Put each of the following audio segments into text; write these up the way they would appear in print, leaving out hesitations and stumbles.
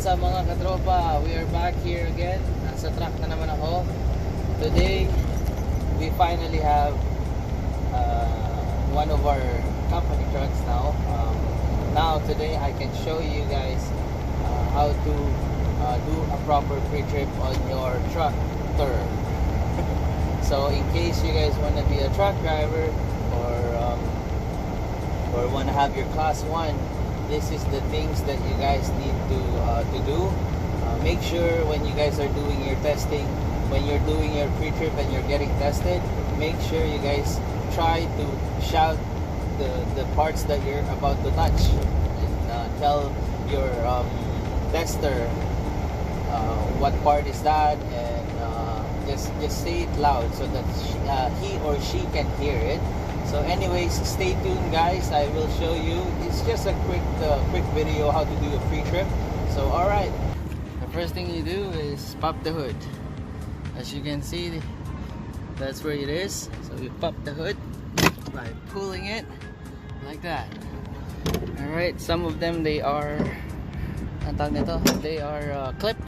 What's up mga katropa? We are back here again. Nasa truck na naman ako. Today, we finally have one of our company trucks now. Today I can show you guys how to do a proper pre-trip on your tractor. So in case you guys want to be a truck driver or want to have your class 1, this is the things that you guys need to do. Make sure when you guys are doing your testing, when you're doing your pre-trip and you're getting tested, make sure you guys try to shout the parts that you're about to touch, and tell your tester what part is that, and just say it loud so that he or she can hear it. So anyways, stay tuned guys. I will show you. It's just a quick video how to do a pre-trip. So alright, the first thing you do is pop the hood. As you can see, that's where it is. So you pop the hood by pulling it like that. Alright, some of them they are clip.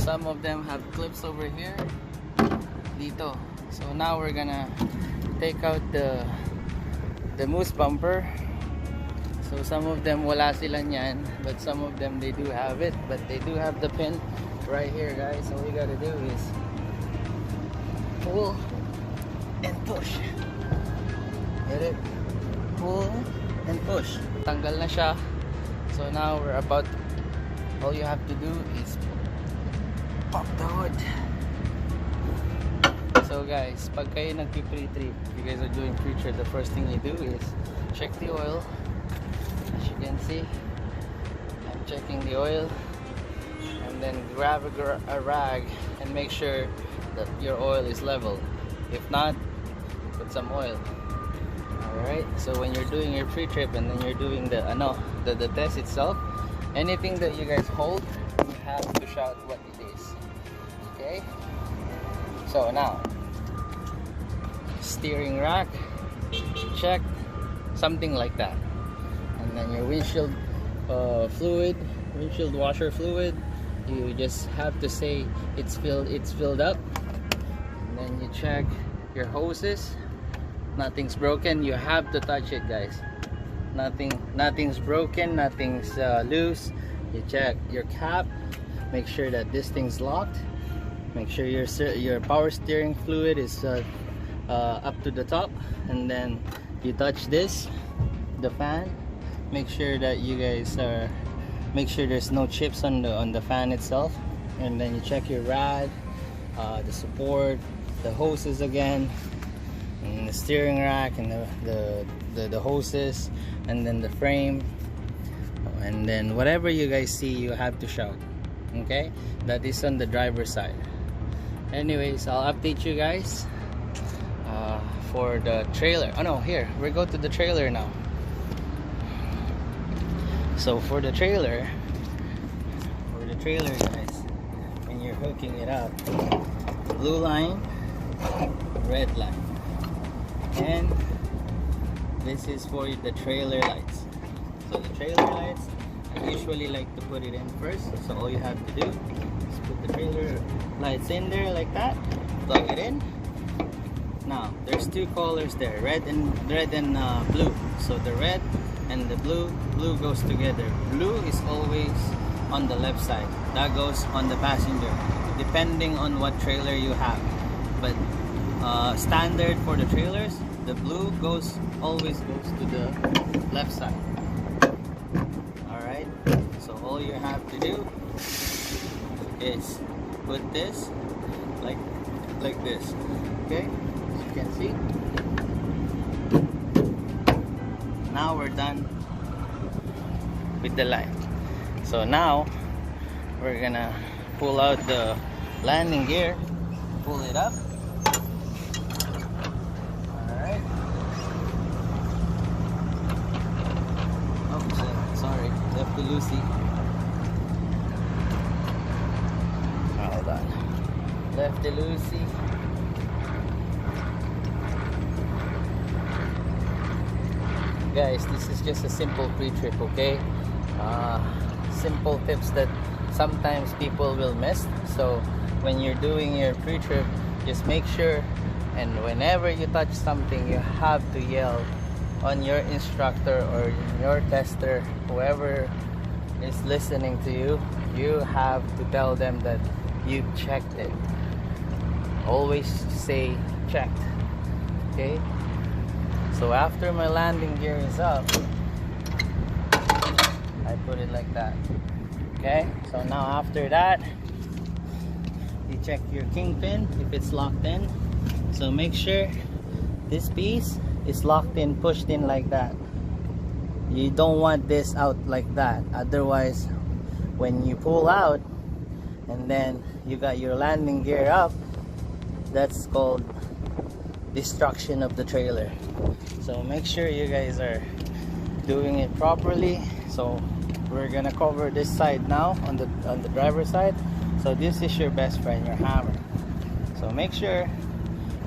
Some of them have clips over here dito. So now we're gonna take out the moose bumper. So some of them wala sila niyan, but some of them they do have it, but they do have the pin right here guys. So all we gotta do is pull and push. Get it? Pull and push. Tanggal na siya. So now all you have to do is pop the hood. So guys, pag kayo nagpi-pre-trip, you guys are doing pre-trip, the first thing you do is check the oil. As you can see, I'm checking the oil, and then grab a rag and make sure that your oil is level. If not, put some oil. Alright, so when you're doing your pre-trip and then you're doing the test itself, anything that you guys hold, you have to shout what it is. Okay? So now, steering rack, check, something like that. And then your windshield windshield washer fluid, you just have to say it's filled up. And then you check your hoses, nothing's broken. You have to touch it guys. Nothing's broken, nothing's loose. You check your cap, make sure that this thing's locked. Make sure your power steering fluid is up to the top, and then you touch the fan. Make sure that you guys make sure there's no chips on the fan itself, and then you check your rad, the support, the hoses again, and the steering rack, and the hoses, and then the frame, and then whatever you guys see, you have to shout. Okay, that is on the driver's side. Anyways, I'll update you guys for the trailer. Oh no, here we go to the trailer now. So for the trailer guys, when you're hooking it up, blue line, red line, and this is for the trailer lights. So the trailer lights, I usually like to put it in first. So all you have to do is put the trailer lights in there like that, plug it in. Now there's two colors there, red and blue. So the red and the blue goes together. Blue is always on the left side, that goes on the passenger, depending on what trailer you have. But standard for the trailers, the blue always goes to the left side. Alright, so all you have to do is put this like this. Okay, as you can see, now we're done with the light. So now we're gonna pull out the landing gear, pull it up. Alright, oh sorry, left the loosey. Hold on, left the loosey. Guys, this is just a simple pre-trip, okay? uh, simple tips that sometimes people will miss. So when you're doing your pre-trip, just make sure, and whenever you touch something, you have to yell on your instructor or your tester, whoever is listening to you. You have to tell them that you checked it. Always say checked. Okay, so after my landing gear is up, I put it like that. Okay, so now after that, you check your kingpin if it's locked in. So make sure this piece is locked in, pushed in like that. You don't want this out like that, otherwise when you pull out and then you got your landing gear up, that's called destruction of the trailer. So make sure you guys are doing it properly. So we're gonna cover this side now on the driver's side. So this is your best friend, your hammer. So make sure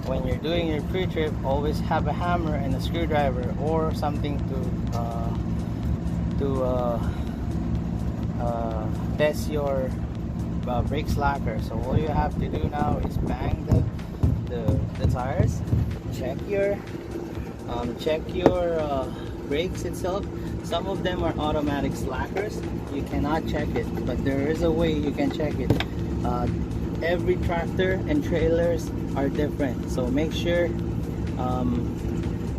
when you're doing your pre-trip, always have a hammer and a screwdriver or something to test your brake slacker. So all you have to do now is bang the tires, check your brakes itself. Some of them are automatic slackers, you cannot check it, but there is a way you can check it. Every tractor and trailers are different, so make sure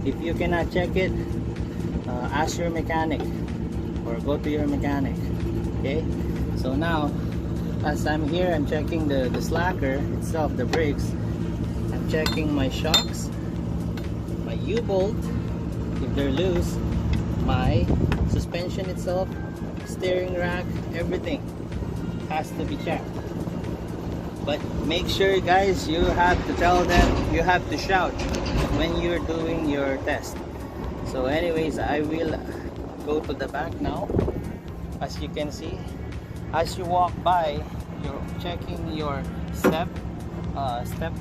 if you cannot check it, ask your mechanic or go to your mechanic. Okay, so now as I'm here, I'm checking the slacker itself, the brakes. I'm checking my shocks, my U-bolt if they're loose, my suspension itself, steering rack, everything has to be checked. But make sure guys, you have to tell them, you have to shout when you're doing your test. So anyways, I will go to the back now. As you can see, as you walk by, you're checking your step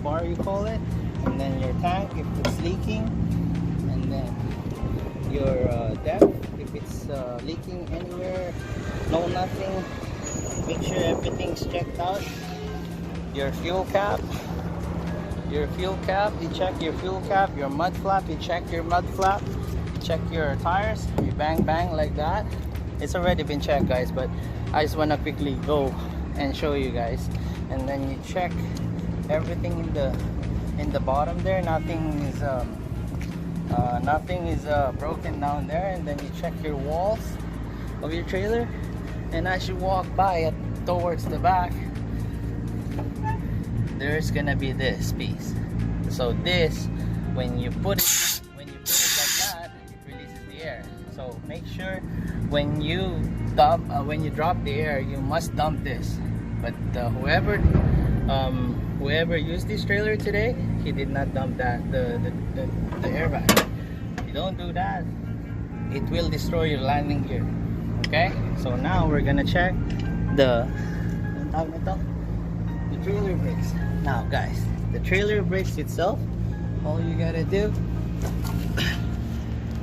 bar, you call it, and then your tank if it's leaking, and then your depth if it's leaking anywhere, no nothing. Make sure everything's checked out. Your fuel cap, you check your fuel cap. Your mud flap, you check your mud flap. Check your tires, you bang like that. It's already been checked guys, but I just want to quickly go and show you guys. And then you check everything in the bottom there. Nothing is broken down there. And then you check your walls of your trailer, and as you walk by towards the back, there's gonna be this piece. So this, when you put it like that, it releases the air. So make sure when you drop the air, you must dump this. But whoever used this trailer today, he did not dump that the airbag. If you don't do that, it will destroy your landing gear. Okay, so now we're gonna check the trailer brakes. Now guys, the trailer brakes itself, all you gotta do,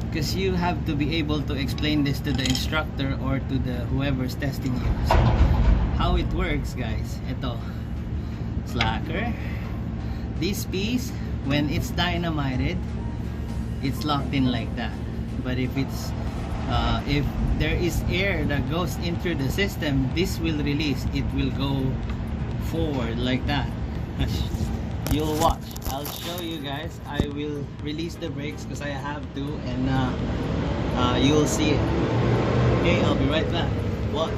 because you have to be able to explain this to the instructor or to the whoever's testing you. So how it works guys, ito, slacker, this piece, when it's dynamited, it's locked in like that. But if it's if there is air that goes into the system, this will release, it will go forward like that. You'll watch, I'll show you guys. I will release the brakes because I have to, and you'll see it. Okay, I'll be right back. Watch.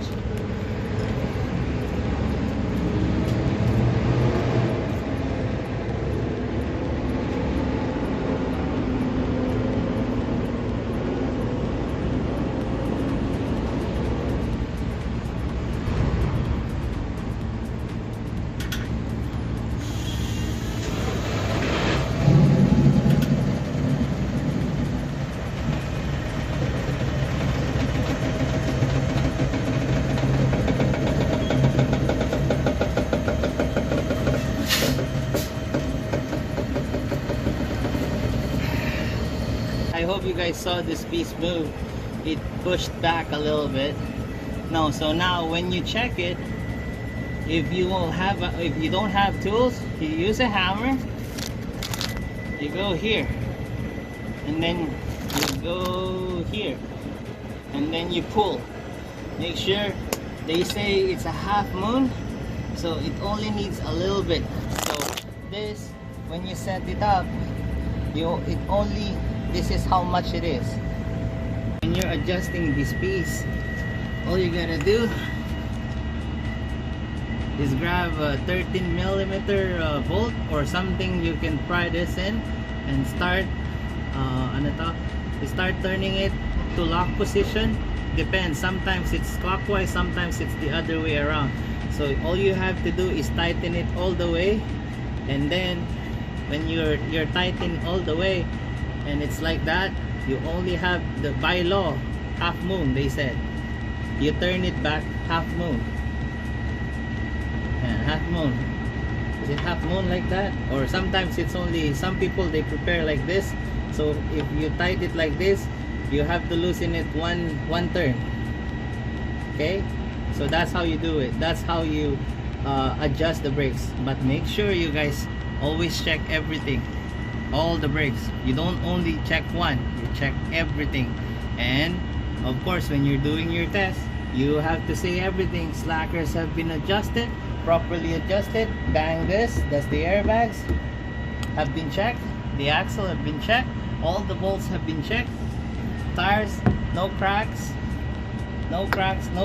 I hope you guys saw this piece move. It pushed back a little bit, No, so now when you check it, if you don't have tools, you use a hammer. You go here, and then you go here, and then you pull. Make sure, they say it's a half moon, so it only needs a little bit. So this, when you set it up, this is how much it is. When you're adjusting this piece, all you gotta do is grab a 13mm bolt or something you can pry this in and start start turning it to lock position. Depends, sometimes it's clockwise, sometimes it's the other way around. So all you have to do is tighten it all the way, and then when you're tightening all the way and it's like that, you only have the, by law, half moon. They said you turn it back half moon. Half moon. Is it half moon like that? Or sometimes it's only, some people they prepare like this. So if you tight it like this, you have to loosen it one turn. Okay, so that's how you do it. That's how you adjust the brakes. But make sure you guys always check everything, all the brakes. You don't only check one, you check everything. And of course, when you're doing your test, you have to say everything. Slackers have been adjusted, properly adjusted. Bang this, that's the airbags have been checked, the axle have been checked, all the bolts have been checked. Tires, no cracks, no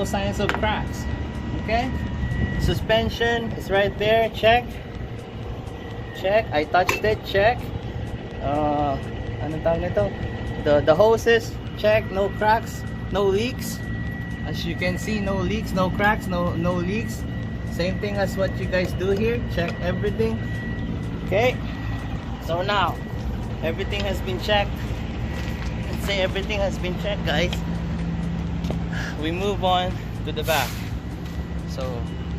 signs of cracks. Okay, suspension is right there, check. I touched it, check. Ano tawag nito? The hoses, check, no cracks, no leaks. As you can see, no leaks, no cracks, no leaks. Same thing as what you guys do here. Check everything. Okay, so now everything has been checked. Let's say everything has been checked, guys. We move on to the back. So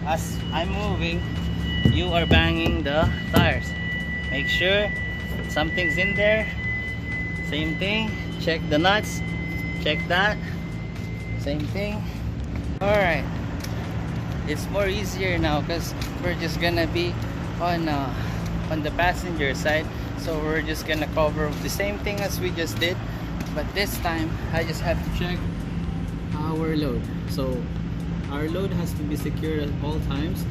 as I'm moving, you are banging the tires. Make sure something's in there. Same thing, check the nuts, check that, same thing. All right, it's more easier now because we're just gonna be on the passenger side, so we're just gonna cover the same thing as we just did, but this time I just have to check our load. So our load has to be secured at all times.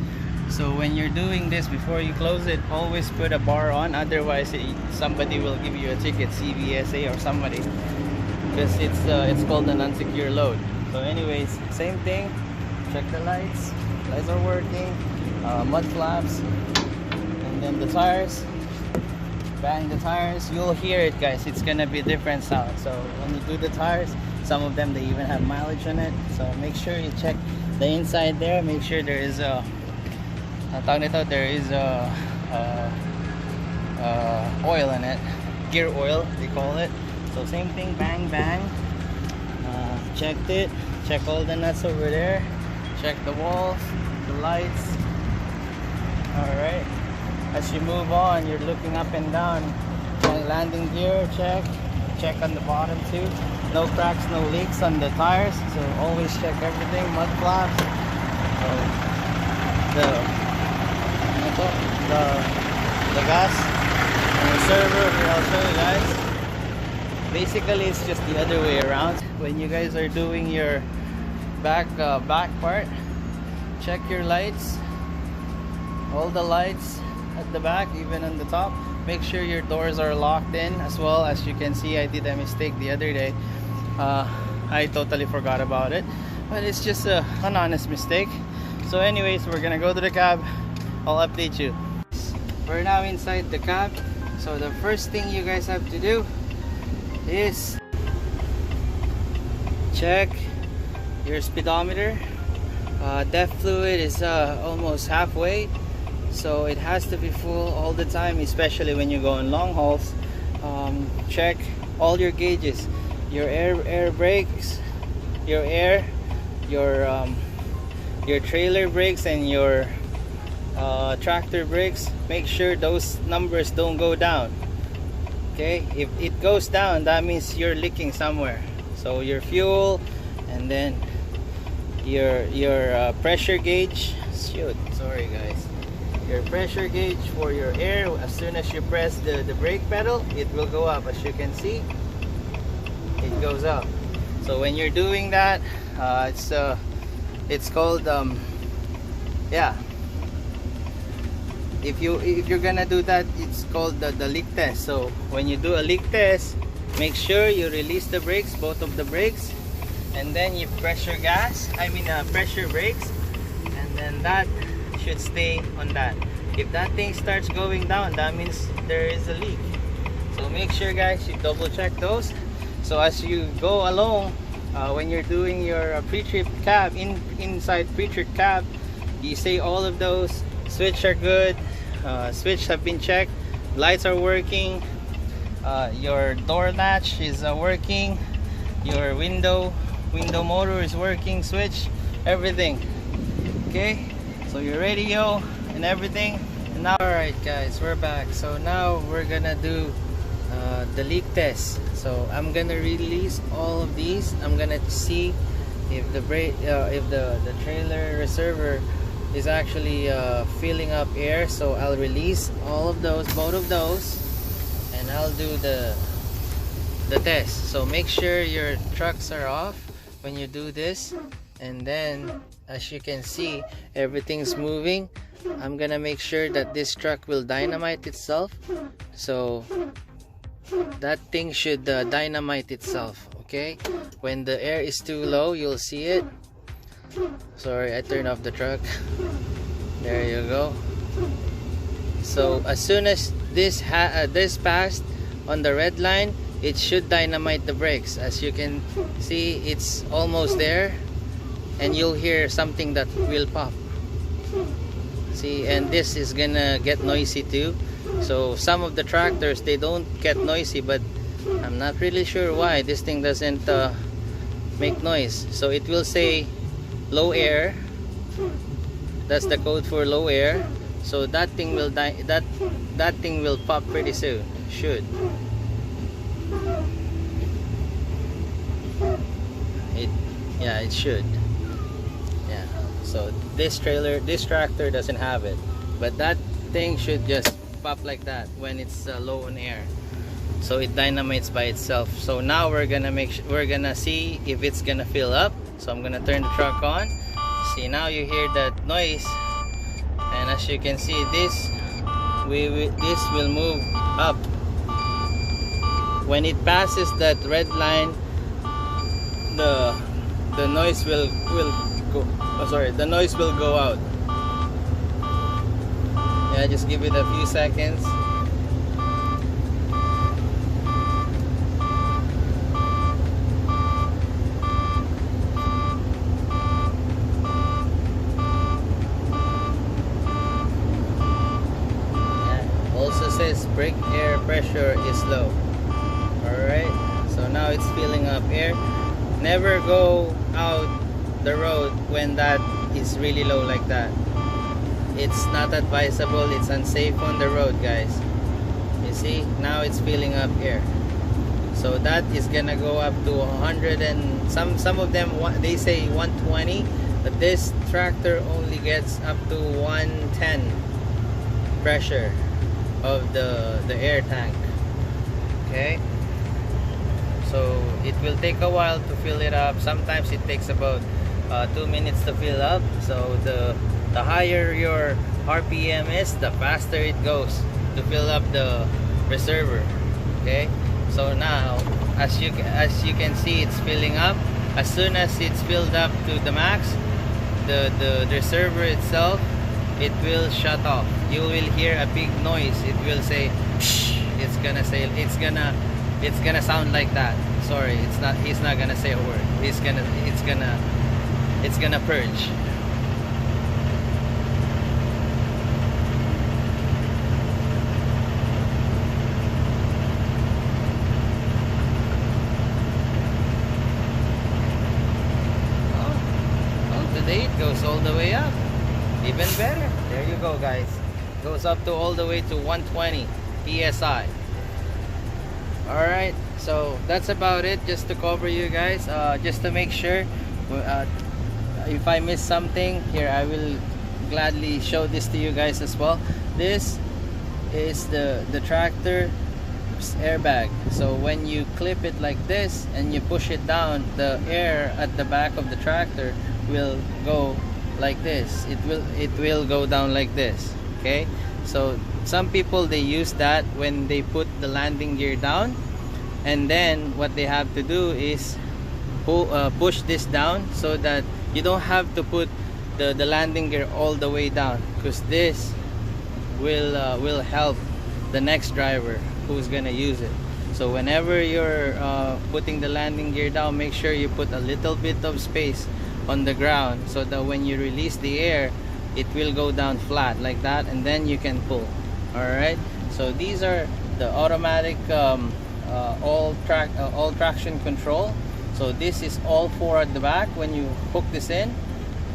So when you're doing this, before you close it, always put a bar on, otherwise somebody will give you a ticket, CVSA or somebody, because it's called an unsecure load. So anyways, same thing, check the lights are working, mud flaps, and then the tires, bang the tires. You'll hear it, guys, it's gonna be different sound. So when you do the tires, some of them they even have mileage on it, so make sure you check the inside there. Make sure there is oil in it, gear oil they call it. So same thing, bang bang. Checked it, check all the nuts over there, check the walls, the lights. All right, as you move on, you're looking up and down. Landing gear, check on the bottom too. No cracks, no leaks on the tires, so always check everything. Mud flaps, the gas and the servo here, I'll show you guys. Basically it's just the other way around. When you guys are doing your back part, check your lights, all the lights at the back, even on the top. Make sure your doors are locked in as well. As you can see, I did a mistake the other day. I totally forgot about it, but it's just an honest mistake. So anyways, we're gonna go to the cab. I'll update you. We're now inside the cab. So the first thing you guys have to do is check your speedometer. Depth fluid is almost halfway, so it has to be full all the time, especially when you go on long hauls. Check all your gauges, your air brakes, your trailer brakes, and your tractor brakes. Make sure those numbers don't go down. Okay, if it goes down, that means you're leaking somewhere. So your fuel, and then your pressure gauge. Shoot, sorry guys. Your pressure gauge for your air, as soon as you press the brake pedal, it will go up. As you can see, it goes up. So when you're doing that, it's called yeah, if you're gonna do that, it's called the leak test. So when you do a leak test, make sure you release the brakes, both of the brakes, and then you pressure pressure brakes, and then that should stay on that. If that thing starts going down, that means there is a leak. So make sure guys, you double check those. So as you go along, when you're doing your pre-trip cab, inside pre-trip cab, you say all of those switch are good, switch have been checked, lights are working, your door latch is working, your window motor is working, switch, everything. Okay, so your radio and everything. And now, alright guys, we're back. So now we're gonna do the leak test. So I'm gonna release all of these. I'm gonna see if the trailer reservoir is actually filling up air. So I'll release all of those, both of those, and I'll do the test. So make sure your trucks are off when you do this, and then as you can see, everything's moving. I'm gonna make sure that this truck will dynamite itself. So that thing should dynamite itself. Okay, when the air is too low, you'll see it. Sorry, I turned off the truck. There you go. So as soon as this passed on the red line, it should dynamite the brakes. As you can see, it's almost there, and you'll hear something that will pop. See, and this is gonna get noisy too. So some of the tractors, they don't get noisy, but I'm not really sure why this thing doesn't make noise. So it will say low air. That's the code for low air. So that thing will that thing will pop pretty soon. Should. It should. Yeah. So this tractor doesn't have it, but that thing should just pop like that when it's low on air. So it dynamites by itself. So now we're gonna see if it's gonna fill up. So I'm gonna turn the truck on. See, now you hear that noise, and as you can see, this will move up. When it passes that red line, the noise will go. Oh, sorry, the noise will go out. Yeah, just give it a few seconds. Says brake air pressure is low. Alright, so now it's filling up air. Never go out the road when that is really low like that. It's not advisable, it's unsafe on the road, guys. You see, now it's filling up air. So that is gonna go up to 100, and some of them they say 120, but this tractor only gets up to 110 pressure of the air tank. Okay, so it will take a while to fill it up. Sometimes it takes about 2 minutes to fill up. So the higher your RPM is, the faster it goes to fill up the reservoir. Okay, so now as you can see, it's filling up. As soon as it's filled up to the max, the reservoir itself, it will shut off. You will hear a big noise. It will say psh. It's gonna sound like that. Sorry, he's not gonna say a word. It's gonna purge. Oh, today it goes all the way up. Even better. There you go, guys. Goes up to all the way to 120 PSI. Alright, so that's about it. Just to cover you guys, just to make sure if I miss something here, I will gladly show this to you guys as well. This is the tractor airbag. So when you clip it like this and you push it down, the air at the back of the tractor will go like this. It will go down like this. Okay, so some people, they use that when they put the landing gear down, and then what they have to do is push this down so that you don't have to put the landing gear all the way down, because this will help the next driver who's gonna use it. So whenever you're putting the landing gear down, make sure you put a little bit of space on the ground so that when you release the air, it will go down flat like that, and then you can pull. All right, so these are the automatic all traction control. So this is all 4 at the back. When you hook this in,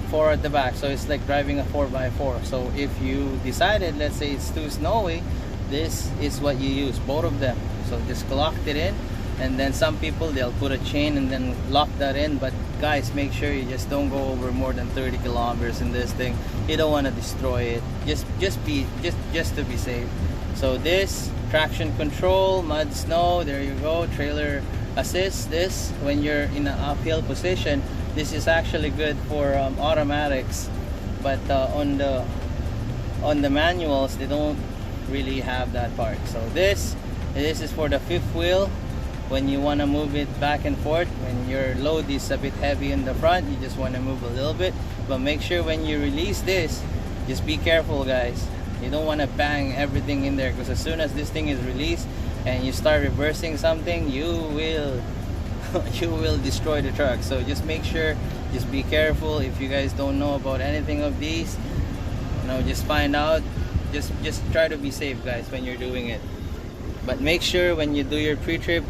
4 at the back, so it's like driving a 4x4. So if you decided, let's say it's too snowy, this is what you use, both of them. So just lock it in, and then some people, they'll put a chain and then lock that in. But guys, make sure you just don't go over more than 30 kilometers in this thing. You don't want to destroy it, just to be safe. So this traction control, mud, snow, there you go. Trailer assist, this when you're in an uphill position, this is actually good for automatics, but on the manuals, they don't really have that part. So this is for the fifth wheel, when you want to move it back and forth. When your load is a bit heavy in the front, you just want to move a little bit, but make sure when you release this, just be careful, guys. You don't want to bang everything in there, because as soon as this thing is released and you start reversing something, you will destroy the truck. So just make sure, just be careful. If you guys don't know about anything of these, just find out. Just try to be safe, guys, when you're doing it. But make sure when you do your pre-trip,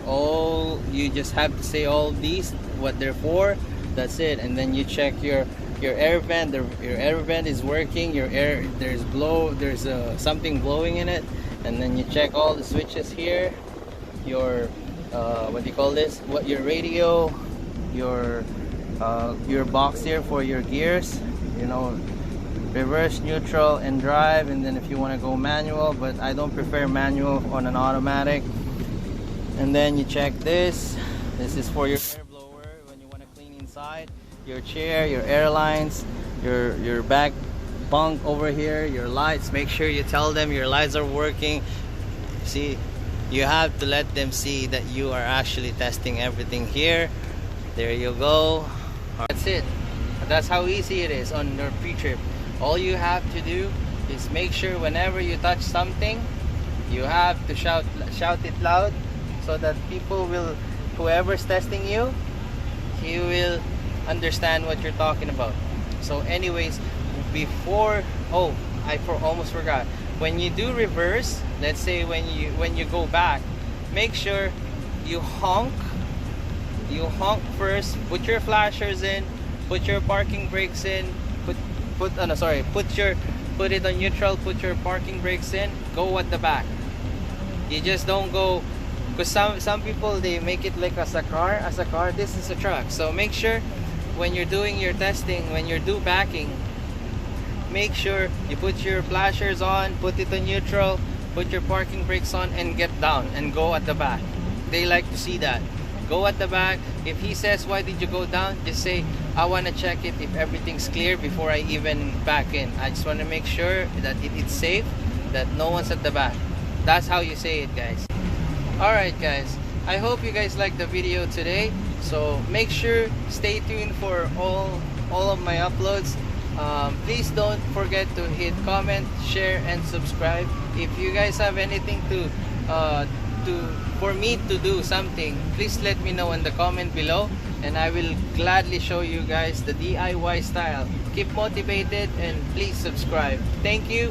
you just have to say all these, what they're for. That's it. And then you check your air vent. Your air vent is working. Your air, there's something blowing in it. And then you check all the switches here. Your what do you call this? Your radio, your box here for your gears. Reverse, neutral, and drive. And then if you want to go manual, but I don't prefer manual on an automatic. And then you check this. This is for your air blower when you want to clean inside. Your chair, your airlines, your back bunk over here, your lights. Make sure you tell them your lights are working. See, you have to let them see that you are actually testing everything here. There you go. That's it. That's how easy it is on your pre-trip. All you have to do is make sure whenever you touch something, you have to shout it loud, so that whoever's testing you, he will understand what you're talking about. So anyways, I almost forgot. When you do reverse, let's say when you go back, make sure you honk first, put your flashers in, put your parking brakes in, put it on neutral, put your parking brakes in, go at the back. You just don't go, because some people, they make it like as a car. This is a truck. So make sure when you're doing your testing, when you're backing, make sure you put your flashers on, put it on neutral, put your parking brakes on, and get down and go at the back. They like to see that. Go at the back. If he says, why did you go down, just say, I want to check it if everything's clear before I even back in. I just want to make sure that it's safe, that no one's at the back. That's how you say it, guys. Alright, guys, I hope you guys liked the video today. So make sure, stay tuned for all of my uploads. Please don't forget to hit comment, share, and subscribe. If you guys have anything for me to do something, please let me know in the comment below, and I will gladly show you guys the DIY style. Keep motivated and please subscribe. Thank you.